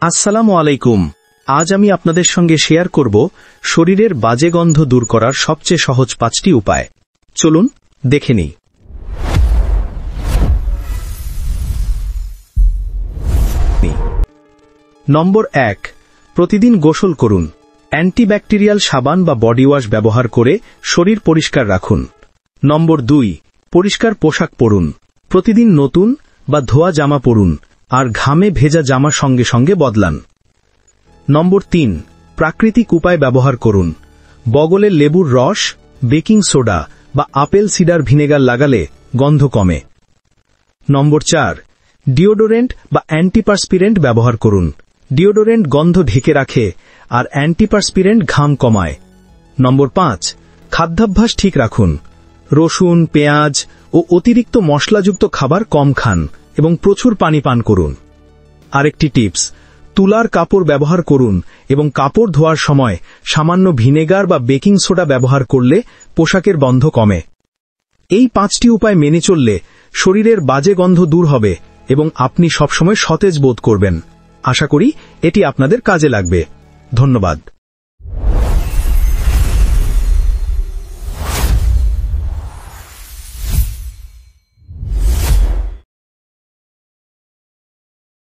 আসসালামু আলাইকুম। আজ আমি আপনাদের সঙ্গে শেয়ার করব শরীরের বাজে গন্ধ দূর করার সবচেয়ে সহজ 5টি উপায়। চলুন দেখে নিই। নম্বর 1, প্রতিদিন গোসল করুন। অ্যান্টিব্যাকটেরিয়াল সাবান বা বডি ওয়াশ ব্যবহার করে শরীর পরিষ্কার রাখুন। নম্বর 2, পরিষ্কার পোশাক পরুন। প্রতিদিন নতুন বা ধোয়া জামা পরুন আর ঘামে ভেজা জামা সঙ্গে সঙ্গে বদলান। নম্বর 3, প্রাকৃতিক উপায় ব্যবহার করুন। বগলে লেবুর রস, বেকিং সোডা বা আপেল সিডার ভিনেগার লাগালে গন্ধ কমে। নম্বর 4, ডিওডোরেন্ট বা অ্যান্টিপারস্পিরেন্ট ব্যবহার করুন। ডিওডোরেন্ট গন্ধ ঢেকে রাখে আর অ্যান্টিপারস্পিরেন্ট ঘাম কমায়। নম্বর 5, খাদ্যাভ্যাস ঠিক রাখুন। রসুন, পেঁয়াজ ও অতিরিক্ত মশলাযুক্ত খাবার কম খান এবং প্রচুর পানি পান করুন। আরেকটি টিপস, তুলার কাপড় ব্যবহার করুন এবং কাপড় ধোয়ার সময় সামান্য ভিনেগার বা বেকিং সোডা ব্যবহার করলে পোশাকের গন্ধ কমে। এই 5টি উপায় মেনে চললে শরীরের বাজে গন্ধ দূর হবে এবং আপনি সবসময় সতেজ বোধ করবেন। আশা করি এটি আপনাদের কাজে লাগবে। ধন্যবাদ।